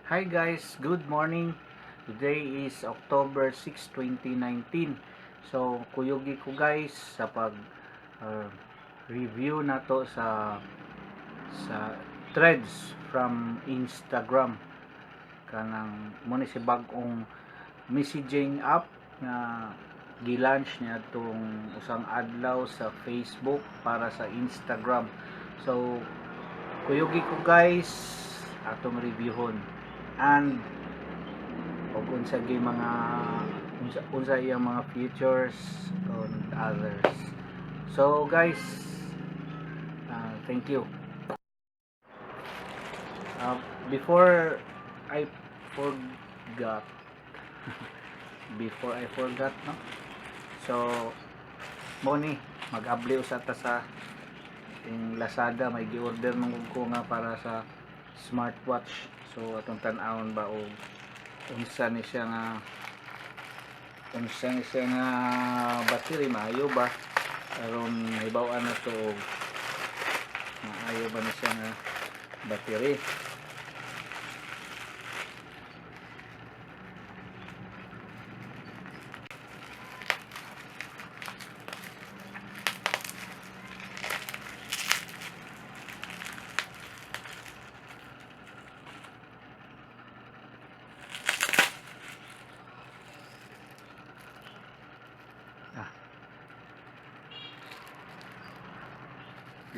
Hi guys, good morning. Today is October 6, 2019. So, kuyugi ko guys sa pag uh, review na to sa threads from Instagram. Kanang mo ni si bag-ong messaging app na gi-launch niya tong usang adlaw sa Facebook para sa Instagram. So, kuyugi ko guys atong reviewon and o unsa gyud mga unsa iyang mga features and others. So guys, thank you. uh, Before I forgot before I forgot, no, so mo ni mag-abli usa ta sa yung Lazada. May gi-order nung ko nga para sa smartwatch. So atong tan-awon ba og unsa ni siya nga battery maayo ba aron hibaw-an na to og maayo ba ni siya nga battery.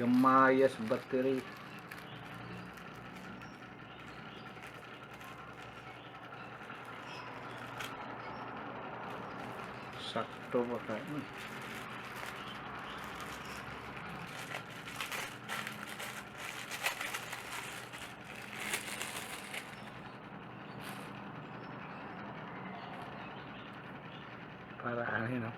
Gamayas battery. Sakto ba ka? Para ano, no?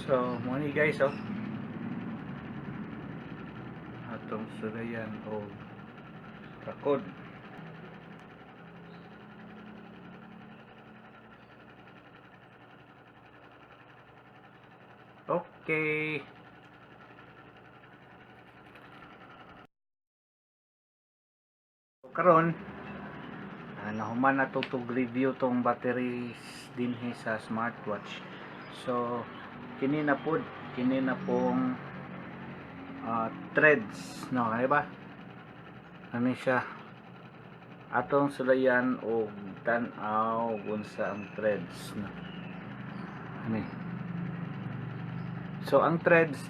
So, mo ni guys, atong sulayan o kakod. Okay. Karon, nahuman na to review tong batteries dinhi sa smartwatch. So, kini na pong threads, no, kaya ba? Ano siya? Atong sulayan og tan-aw unsa ang threads, no. Ani. So ang threads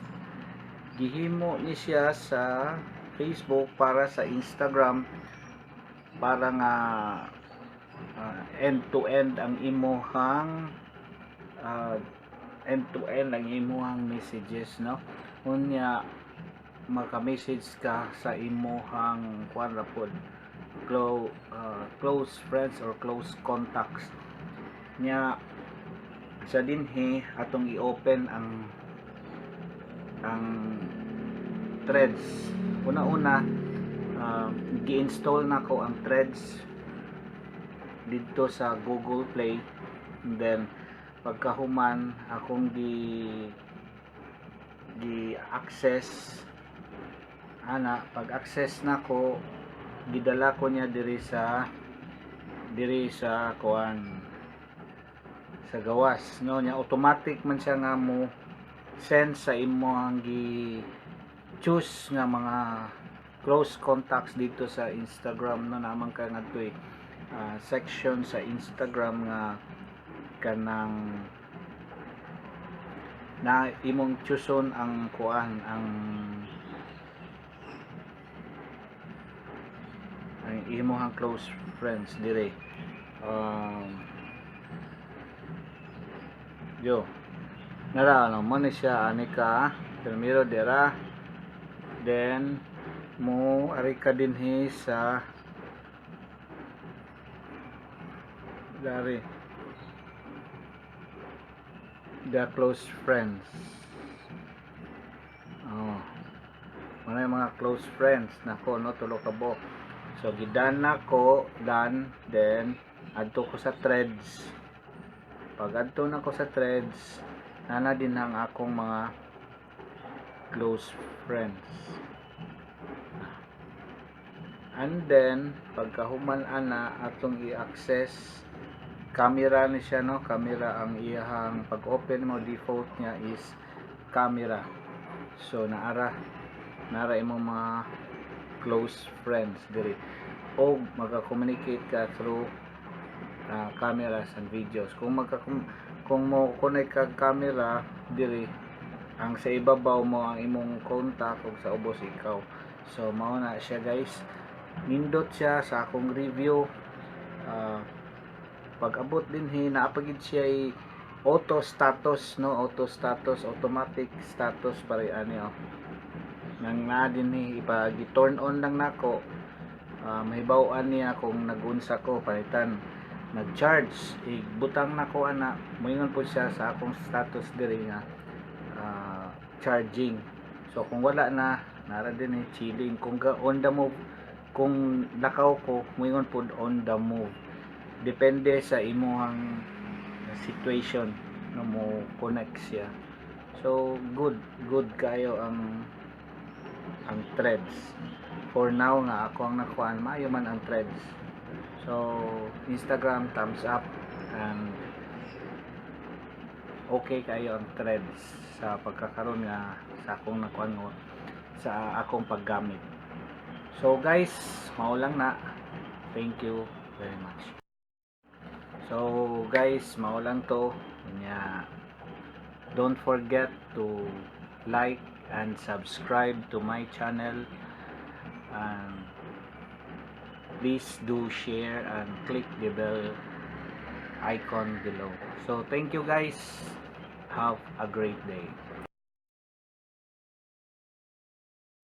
gihimo ni siya sa Facebook para sa Instagram para nga end to end ang imuhang messages, no. Unya maka-message ka sa imuhang kuan ra pod close friends or close contacts nya. Sa dinhi atong i-open ang threads. Una-una, gi-install na ko ang threads dito sa Google Play, and then pagkahuman akong access pag-access na ko, gidala ko niya diri sa kuan sa gawas, no, nya automatic man siya nga mo send sa imo ang choose nga mga close contacts dito sa Instagram, no. Naman ka nga to section sa Instagram nga kanang na imong chooson ang kuan ang imong close friends dire. Yo nara no mo ni siya ani ka primero dira, then mo ari ka dinhi sa dari the close friends. ano yung mga close friends nako no, tulo ka buok. So gidan nako dan, then adto ko sa threads. Pag adto na ko sa threads, nana din ang akong mga close friends. And then pagkahuman ana atong i-access camera ni siya no, camera ang iyang pag-open mo, default niya is camera. So nara imong mga close friends diri, o magka-communicate ka through cameras and videos. Kung mo connect kag camera diri, ang sa ibabaw mo ang imong contact ug sa ubos ikaw. So mao na siya guys, nindot siya sa akong review. Pag abot din naapagid siya auto status no, auto status, automatic status pare ani nang na din ipag turn on lang nako, mahibaw-an niya kung nagunsa ko palitan nag-charge, butang nako ana, moingon po siya sa akong status diri nga charging. So kung wala na, nara din chilling. Kung on the move, kung lakaw ko, moingon po on the move. Depende sa imuhang situation no mo connect siya. So good kayo ang threads. For now nga ako ang nakuan, maayo man ang threads. So Instagram thumbs up, and okay kayo ang threads sa pagkakaroon nga sa akong nakuan sa akong paggamit. So guys, mao lang na. Thank you very much. So guys, mao lang to. Don't forget to like and subscribe to my channel, and please do share and click the bell icon below. So thank you guys. Have a great day.